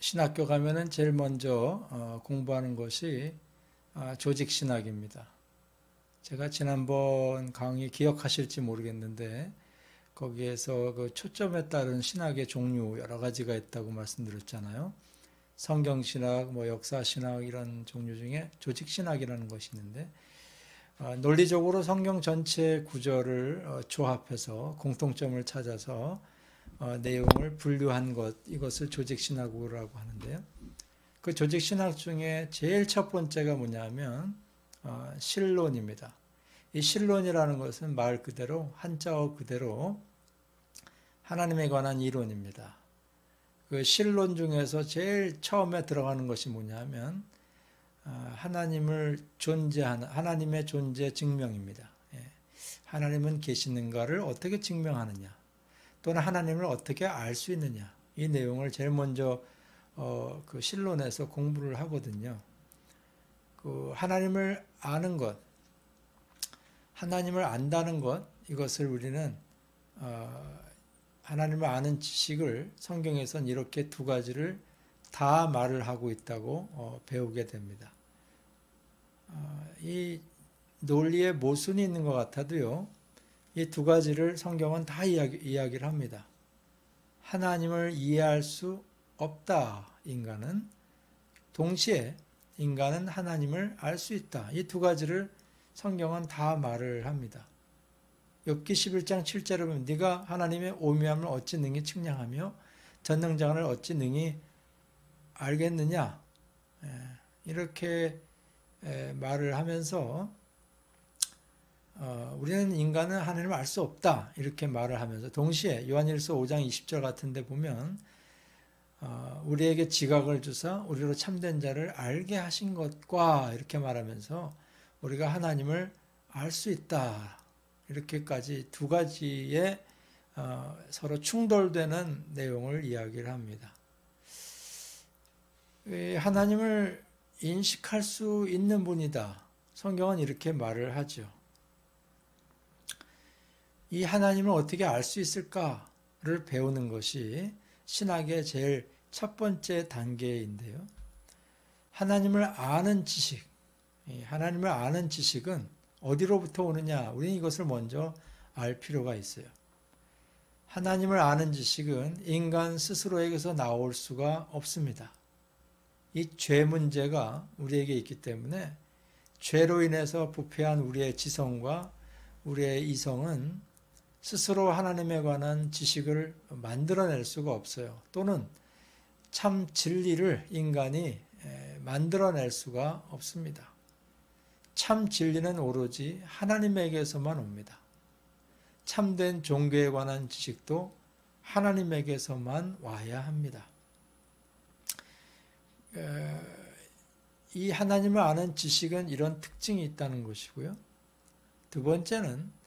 신학교 가면은 제일 먼저 공부하는 것이 조직신학입니다. 제가 지난번 강의 기억하실지 모르겠는데 거기에서 그 초점에 따른 신학의 종류 여러 가지가 있다고 말씀드렸잖아요. 성경신학, 역사신학 이런 종류 중에 조직신학이라는 것이 있는데 논리적으로 성경 전체 구절을 조합해서 공통점을 찾아서 내용을 분류한 것, 이것을 조직신학이라고 하는데요. 그 조직신학 중에 제일 첫 번째가 뭐냐면 신론입니다. 이 신론이라는 것은 말 그대로 한자어 그대로 하나님에 관한 이론입니다. 그 신론 중에서 제일 처음에 들어가는 것이 뭐냐면 하나님의 존재 증명입니다. 하나님은 계시는가를 어떻게 증명하느냐, 또는 하나님을 어떻게 알 수 있느냐, 이 내용을 제일 먼저 그 신론에서 공부를 하거든요. 그 하나님을 아는 것, 하나님을 안다는 것, 이것을 우리는 하나님을 아는 지식을 성경에선 이렇게 두 가지를 다 말을 하고 있다고 배우게 됩니다. 이 논리에 모순이 있는 것 같아도요, 이 두 가지를 성경은 다 이야기를 합니다. 하나님을 이해할 수 없다, 인간은. 동시에 인간은 하나님을 알 수 있다. 이 두 가지를 성경은 다 말을 합니다. 욥기 11장 7절에 보면 네가 하나님의 오묘함을 어찌 능히 측량하며 전능장을 어찌 능히 알겠느냐, 이렇게 말을 하면서 우리는 인간은 하나님을 알 수 없다, 이렇게 말을 하면서 동시에 요한일서 5장 20절 같은 데 보면 우리에게 지각을 주사 우리로 참된 자를 알게 하신 것과, 이렇게 말하면서 우리가 하나님을 알 수 있다, 이렇게까지 두 가지의 서로 충돌되는 내용을 이야기를 합니다. 하나님을 인식할 수 있는 분이다, 성경은 이렇게 말을 하죠. 이 하나님을 어떻게 알 수 있을까를 배우는 것이 신학의 제일 첫 번째 단계인데요. 하나님을 아는 지식, 하나님을 아는 지식은 어디로부터 오느냐? 우리는 이것을 먼저 알 필요가 있어요. 하나님을 아는 지식은 인간 스스로에게서 나올 수가 없습니다. 이 죄 문제가 우리에게 있기 때문에 죄로 인해서 부패한 우리의 지성과 우리의 이성은 스스로 하나님에 관한 지식을 만들어낼 수가 없어요. 또는 참 진리를 인간이 만들어낼 수가 없습니다. 참 진리는 오로지 하나님에게서만 옵니다. 참된 종교에 관한 지식도 하나님에게서만 와야 합니다. 이 하나님을 아는 지식은 이런 특징이 있다는 것이고요. 두 번째는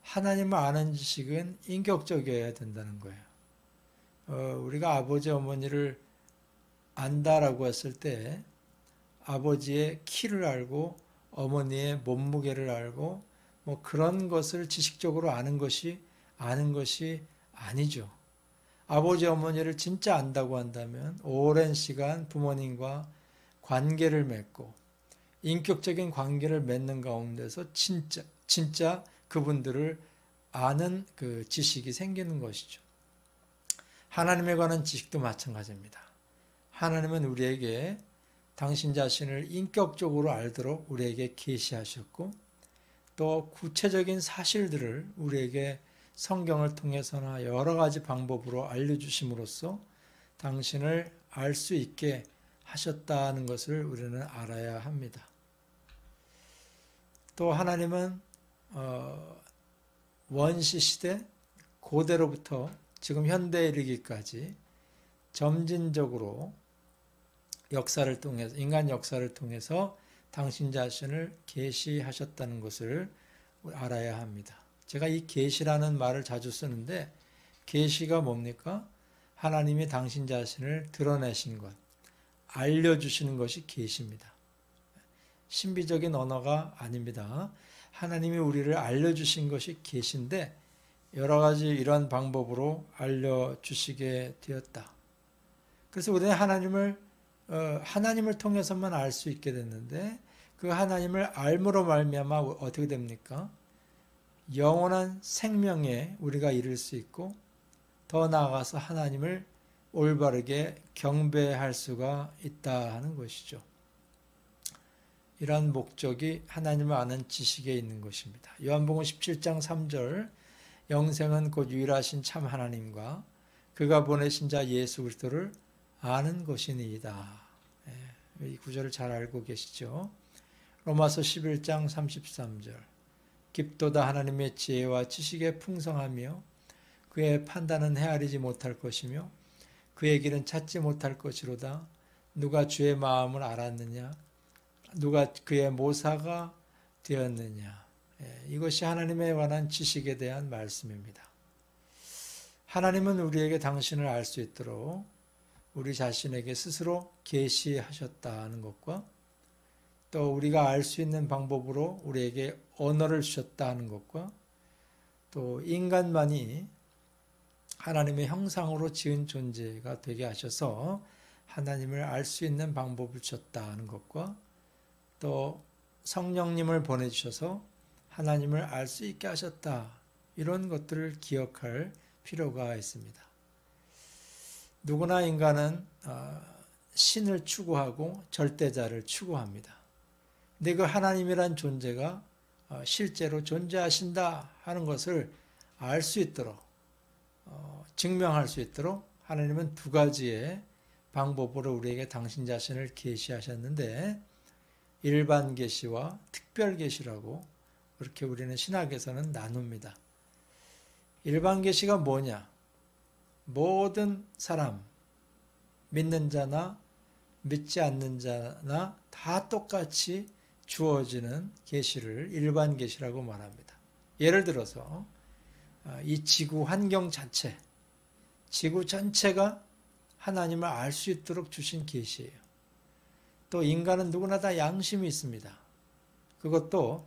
하나님을 아는 지식은 인격적이어야 된다는 거예요. 우리가 아버지 어머니를 안다라고 했을 때 아버지의 키를 알고 어머니의 몸무게를 알고 그런 것을 지식적으로 아는 것이 아니죠. 아버지 어머니를 진짜 안다고 한다면 오랜 시간 부모님과 관계를 맺고 인격적인 관계를 맺는 가운데서 진짜 그분들을 아는 그 지식이 생기는 것이죠. 하나님에 관한 지식도 마찬가지입니다. 하나님은 우리에게 당신 자신을 인격적으로 알도록 우리에게 계시하셨고, 또 구체적인 사실들을 우리에게 성경을 통해서나 여러 가지 방법으로 알려주심으로써 당신을 알 수 있게 하셨다는 것을 우리는 알아야 합니다. 또 하나님은 원시 시대 고대로부터 지금 현대에 이르기까지 점진적으로 역사를 통해서, 인간 역사를 통해서 당신 자신을 계시하셨다는 것을 알아야 합니다. 제가 이 계시라는 말을 자주 쓰는데, 계시가 뭡니까? 하나님이 당신 자신을 드러내신 것, 알려주시는 것이 계시입니다. 신비적인 언어가 아닙니다. 하나님이 우리를 알려주신 것이 계시인데 여러 가지 이런 방법으로 알려주시게 되었다. 그래서 우리는 하나님을 통해서만 알 수 있게 됐는데 그 하나님을 알므로 말미암아 어떻게 됩니까? 영원한 생명에 우리가 이를 수 있고 더 나아가서 하나님을 올바르게 경배할 수가 있다 하는 것이죠. 이러한 목적이 하나님을 아는 지식에 있는 것입니다. 요한복음 17장 3절 영생은 곧 유일하신 참 하나님과 그가 보내신 자 예수 그리스도를 아는 것이니이다. 이 구절을 잘 알고 계시죠? 로마서 11장 33절 깊도다 하나님의 지혜와 지식에 풍성하며 그의 판단은 헤아리지 못할 것이며 그의 길은 찾지 못할 것이로다. 누가 주의 마음을 알았느냐? 누가 그의 모사가 되었느냐? 이것이 하나님에 관한 지식에 대한 말씀입니다. 하나님은 우리에게 당신을 알 수 있도록 우리 자신에게 스스로 계시하셨다는 것과 또 우리가 알 수 있는 방법으로 우리에게 언어를 주셨다는 것과 또 인간만이 하나님의 형상으로 지은 존재가 되게 하셔서 하나님을 알 수 있는 방법을 주셨다는 것과 또 성령님을 보내주셔서 하나님을 알 수 있게 하셨다. 이런 것들을 기억할 필요가 있습니다. 누구나 인간은 신을 추구하고 절대자를 추구합니다. 근데 그 하나님이란 존재가 실제로 존재하신다 하는 것을 알 수 있도록 증명할 수 있도록 하나님은 두 가지의 방법으로 우리에게 당신 자신을 계시하셨는데 일반 계시와 특별 계시라고 그렇게 우리는 신학에서는 나눕니다. 일반 계시가 뭐냐? 모든 사람, 믿는 자나 믿지 않는 자나 다 똑같이 주어지는 계시를 일반 계시라고 말합니다. 예를 들어서 이 지구 환경 자체, 지구 전체가 하나님을 알 수 있도록 주신 계시예요. 또 인간은 누구나 다 양심이 있습니다. 그것도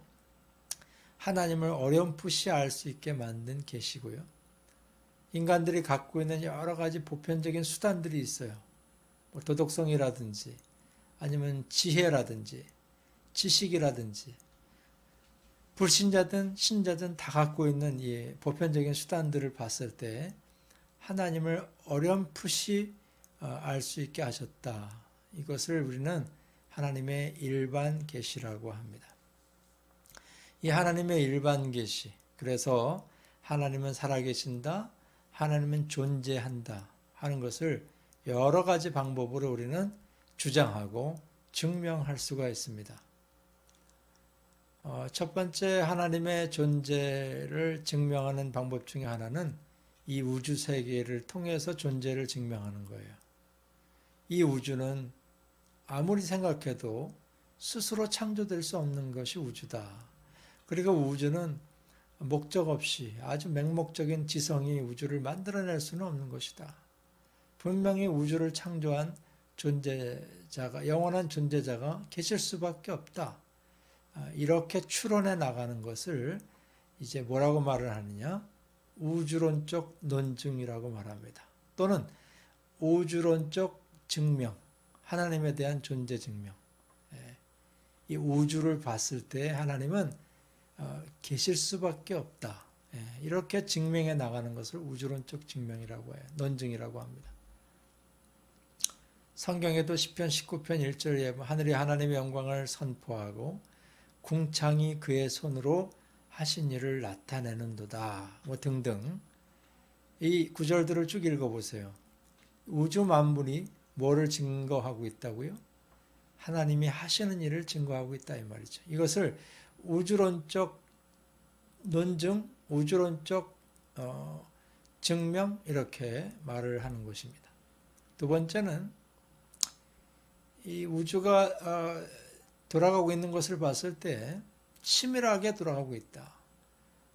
하나님을 어렴풋이 알 수 있게 만든 계시고요. 인간들이 갖고 있는 여러 가지 보편적인 수단들이 있어요. 뭐 도덕성이라든지 아니면 지혜라든지 지식이라든지 불신자든 신자든 다 갖고 있는 이 보편적인 수단들을 봤을 때 하나님을 어렴풋이 알 수 있게 하셨다. 이것을 우리는 하나님의 일반 계시라고 합니다. 이 하나님의 일반 계시, 그래서 하나님은 살아계신다, 하나님은 존재한다 하는 것을 여러 가지 방법으로 우리는 주장하고 증명할 수가 있습니다. 첫 번째 하나님의 존재를 증명하는 방법 중에 하나는 이 우주 세계를 통해서 존재를 증명하는 거예요. 이 우주는 아무리 생각해도 스스로 창조될 수 없는 것이 우주다. 그리고 우주는 목적 없이 아주 맹목적인 지성이 우주를 만들어낼 수는 없는 것이다. 분명히 우주를 창조한 존재자가, 영원한 존재자가 계실 수밖에 없다. 이렇게 추론해 나가는 것을 이제 뭐라고 말을 하느냐? 우주론적 논증이라고 말합니다. 또는 우주론적 증명, 하나님에 대한 존재 증명. 이 우주를 봤을 때 하나님은 계실 수밖에 없다. 이렇게 증명해 나가는 것을 우주론적 증명이라고 해요. 논증이라고 합니다. 성경에도 시편 19편 1절에 하늘이 하나님의 영광을 선포하고 궁창이 그의 손으로 하신 일을 나타내는도다. 뭐 등등. 이 구절들을 쭉 읽어보세요. 우주 만물이 뭐를 증거하고 있다고요? 하나님이 하시는 일을 증거하고 있다 이 말이죠. 이것을 우주론적 논증, 우주론적 증명 이렇게 말을 하는 것입니다. 두 번째는 이 우주가 돌아가고 있는 것을 봤을 때 치밀하게 돌아가고 있다.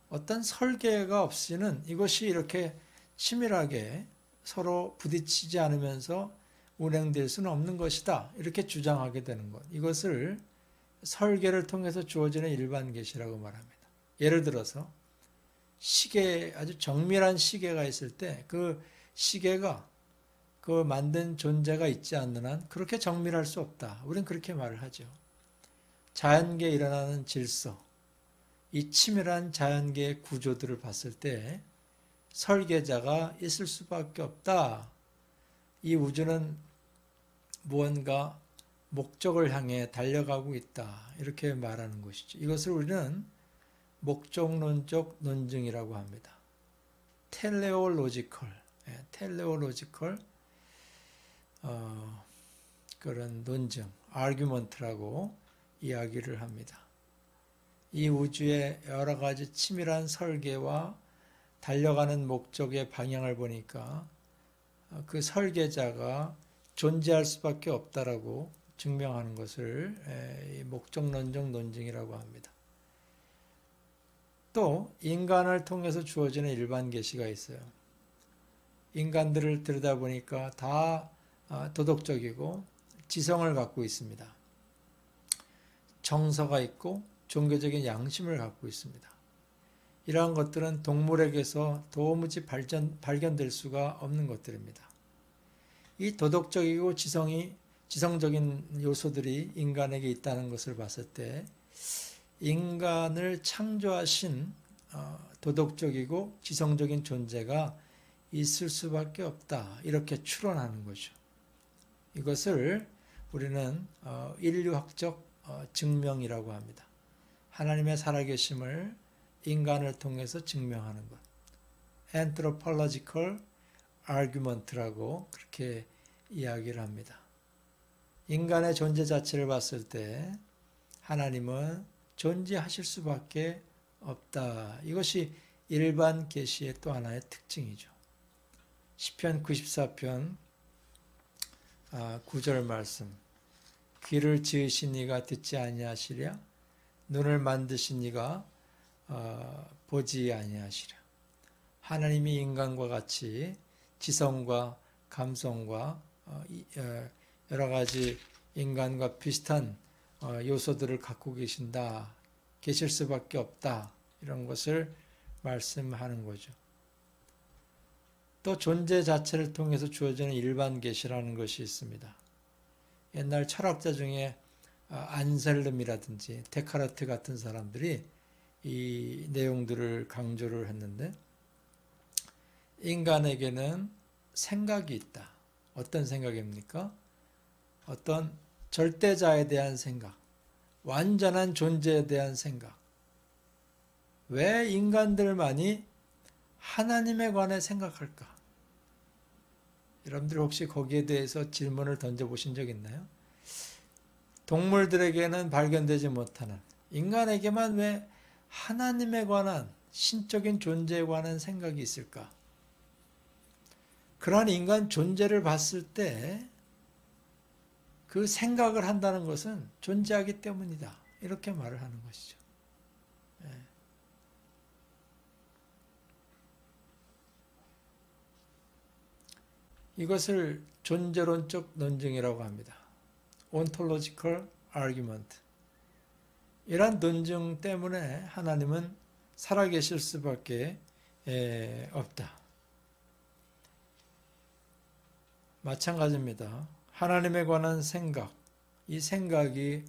어떤 설계가 없이는 이것이 이렇게 치밀하게 서로 부딪히지 않으면서 운행될 수는 없는 것이다. 이렇게 주장하게 되는 것. 이것을 설계를 통해서 주어지는 일반 계시라고 말합니다. 예를 들어서 시계, 아주 정밀한 시계가 있을 때 그 시계가 그 만든 존재가 있지 않는 한 그렇게 정밀할 수 없다. 우리는 그렇게 말을 하죠. 자연계에 일어나는 질서, 이 치밀한 자연계의 구조들을 봤을 때 설계자가 있을 수밖에 없다. 이 우주는 무언가 목적을 향해 달려가고 있다. 이렇게 말하는 것이죠. 이것을 우리는 목적론적 논증이라고 합니다. 텔레올로지컬, 그런 논증, 아규먼트라고 이야기를 합니다. 이 우주의 여러 가지 치밀한 설계와 달려가는 목적의 방향을 보니까 그 설계자가 존재할 수밖에 없다라고 증명하는 것을 목적론적 논증이라고 합니다. 또 인간을 통해서 주어지는 일반 계시가 있어요. 인간들을 들여다보니까 다 도덕적이고 지성을 갖고 있습니다. 정서가 있고 종교적인 양심을 갖고 있습니다. 이러한 것들은 동물에게서 도무지 발견될 수가 없는 것들입니다. 이 도덕적이고 지성적인 요소들이 인간에게 있다는 것을 봤을 때 인간을 창조하신 도덕적이고 지성적인 존재가 있을 수밖에 없다. 이렇게 추론하는 거죠. 이것을 우리는 인류학적 증명이라고 합니다. 하나님의 살아계심을 인간을 통해서 증명하는 것. anthropological argument라고 그렇게 이야기를 합니다. 인간의 존재 자체를 봤을 때 하나님은 존재하실 수밖에 없다. 이것이 일반 계시의 또 하나의 특징이죠. 시편 94편 9절 말씀. 귀를 지으신 이가 듣지 아니하시랴? 눈을 만드신 이가 보지 아니하시랴? 하나님이 인간과 같이 지성과 감성과 여러 가지 인간과 비슷한 요소들을 갖고 계실 수밖에 없다. 이런 것을 말씀하는 거죠. 또 존재 자체를 통해서 주어지는 일반 계시라는 것이 있습니다. 옛날 철학자 중에 안셀름이라든지 데카르트 같은 사람들이 이 내용들을 강조를 했는데 인간에게는 생각이 있다. 어떤 생각입니까? 어떤 절대자에 대한 생각, 완전한 존재에 대한 생각. 왜 인간들만이 하나님에 관해 생각할까? 여러분들 혹시 거기에 대해서 질문을 던져보신 적 있나요? 동물들에게는 발견되지 못하는 인간에게만 왜 하나님에 관한 신적인 존재에 관한 생각이 있을까? 그러한 인간 존재를 봤을 때 그 생각을 한다는 것은 존재하기 때문이다. 이렇게 말을 하는 것이죠. 이것을 존재론적 논증이라고 합니다. ontological argument. 이러한 논증 때문에 하나님은 살아계실 수밖에 없다. 마찬가지입니다. 하나님에 관한 생각, 이 생각이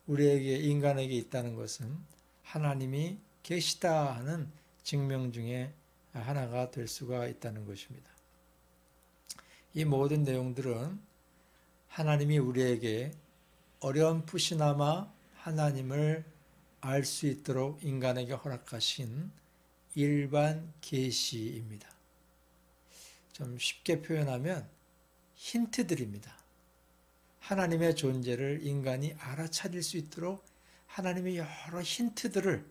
우리에게 인간에게 있다는 것은 하나님이 계시다 하는 증명 중에 하나가 될 수가 있다는 것입니다. 이 모든 내용들은 하나님이 우리에게 어렴풋이나마 하나님을 알 수 있도록 인간에게 허락하신 일반 계시입니다. 좀 쉽게 표현하면 힌트들입니다. 하나님의 존재를 인간이 알아차릴 수 있도록 하나님의 여러 힌트들을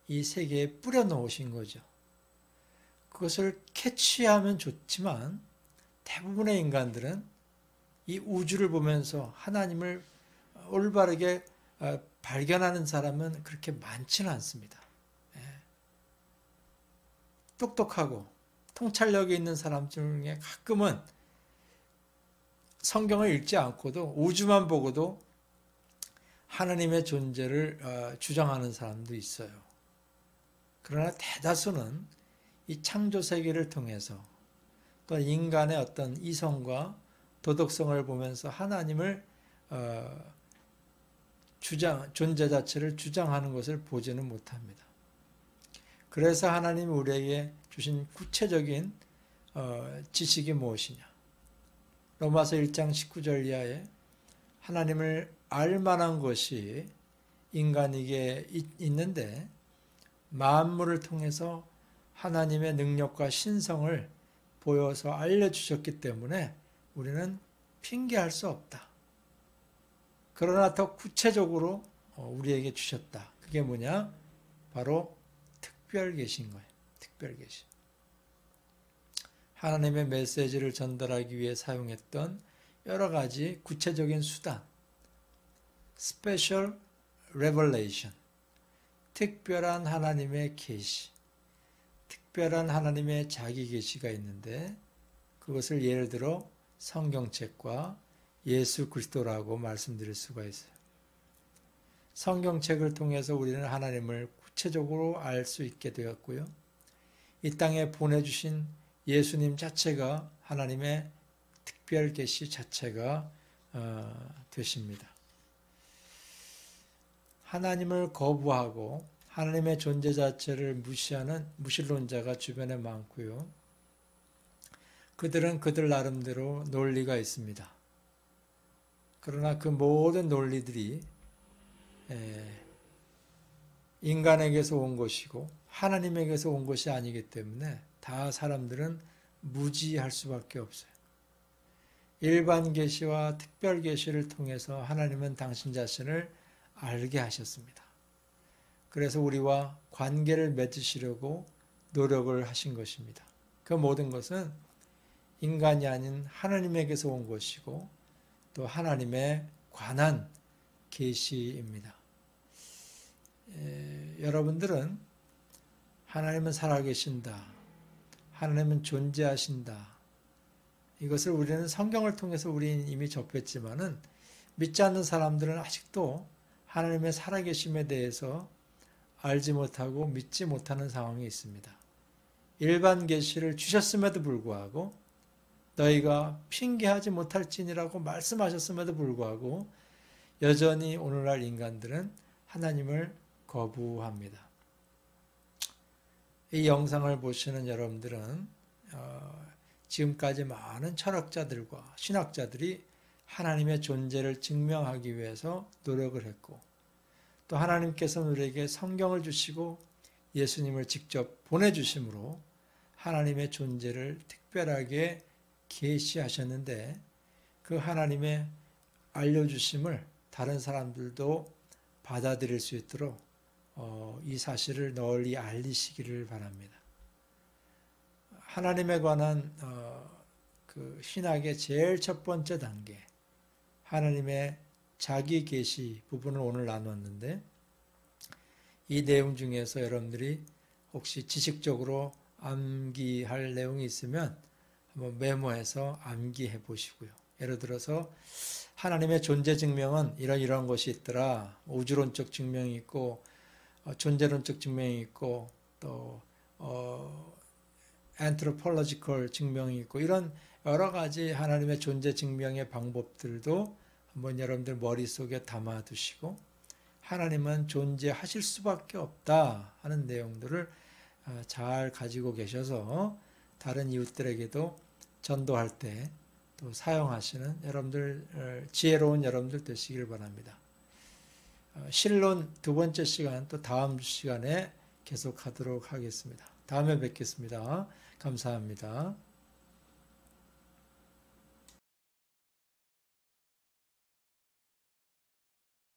이 세계에 뿌려 놓으신 거죠. 그것을 캐치하면 좋지만 대부분의 인간들은 이 우주를 보면서 하나님을 올바르게 발견하는 사람은 그렇게 많지는 않습니다. 똑똑하고 통찰력이 있는 사람 중에 가끔은 성경을 읽지 않고도 우주만 보고도 하나님의 존재를 주장하는 사람도 있어요. 그러나 대다수는 이 창조 세계를 통해서 또 인간의 어떤 이성과 도덕성을 보면서 하나님을 존재 자체를 주장하는 것을 보지는 못합니다. 그래서 하나님이 우리에게 주신 구체적인 지식이 무엇이냐? 로마서 1장 19절 이하에 하나님을 알 만한 것이 인간에게 있는데 만물을 통해서 하나님의 능력과 신성을 보여서 알려주셨기 때문에 우리는 핑계할 수 없다. 그러나 더 구체적으로 우리에게 주셨다. 그게 뭐냐? 바로 특별 계신 거예요. 특별 계신. 하나님의 메시지를 전달하기 위해 사용했던 여러 가지 구체적인 수단, Special Revelation, 특별한 하나님의 계시, 특별한 하나님의 자기 계시가 있는데 그것을 예를 들어 성경책과 예수 그리스도라고 말씀드릴 수가 있어요. 성경책을 통해서 우리는 하나님을 구체적으로 알 수 있게 되었고요. 이 땅에 보내주신 예수님 자체가 하나님의 특별 계시 자체가 되십니다. 하나님을 거부하고 하나님의 존재 자체를 무시하는 무신론자가 주변에 많고요. 그들은 그들 나름대로 논리가 있습니다. 그러나 그 모든 논리들이 인간에게서 온 것이고 하나님에게서 온 것이 아니기 때문에 다 사람들은 무지할 수밖에 없어요. 일반 계시와 특별 계시를 통해서 하나님은 당신 자신을 알게 하셨습니다. 그래서 우리와 관계를 맺으시려고 노력을 하신 것입니다. 그 모든 것은 인간이 아닌 하나님에게서 온 것이고 또 하나님에 관한 계시입니다. 여러분들은 하나님은 살아계신다. 하나님은 존재하신다. 이것을 우리는 성경을 통해서 우리는 이미 접했지만은 믿지 않는 사람들은 아직도 하나님의 살아계심에 대해서 알지 못하고 믿지 못하는 상황이 있습니다. 일반 계시를 주셨음에도 불구하고 너희가 핑계하지 못할지니라고 말씀하셨음에도 불구하고 여전히 오늘날 인간들은 하나님을 거부합니다. 이 영상을 보시는 여러분들은 지금까지 많은 철학자들과 신학자들이 하나님의 존재를 증명하기 위해서 노력을 했고 또 하나님께서는 우리에게 성경을 주시고 예수님을 직접 보내주심으로 하나님의 존재를 특별하게 계시하셨는데 그 하나님의 알려주심을 다른 사람들도 받아들일 수 있도록 이 사실을 널리 알리시기를 바랍니다. 하나님에 관한 그 신학의 제일 첫 번째 단계, 하나님의 자기 계시 부분을 오늘 나눴는데 이 내용 중에서 여러분들이 혹시 지식적으로 암기할 내용이 있으면 한번 메모해서 암기해 보시고요. 예를 들어서 하나님의 존재 증명은 이런 것이 있더라. 우주론적 증명이 있고 존재론적 증명이 있고 또 anthropological 증명이 있고 이런 여러 가지 하나님의 존재 증명의 방법들도 한번 여러분들 머릿속에 담아두시고 하나님은 존재하실 수밖에 없다 하는 내용들을 잘 가지고 계셔서 다른 이웃들에게도 전도할 때 또 사용하시는 여러분들, 지혜로운 여러분들 되시길 바랍니다. 신론 두 번째 시간 또 다음 시간에 계속하도록 하겠습니다. 다음에 뵙겠습니다. 감사합니다.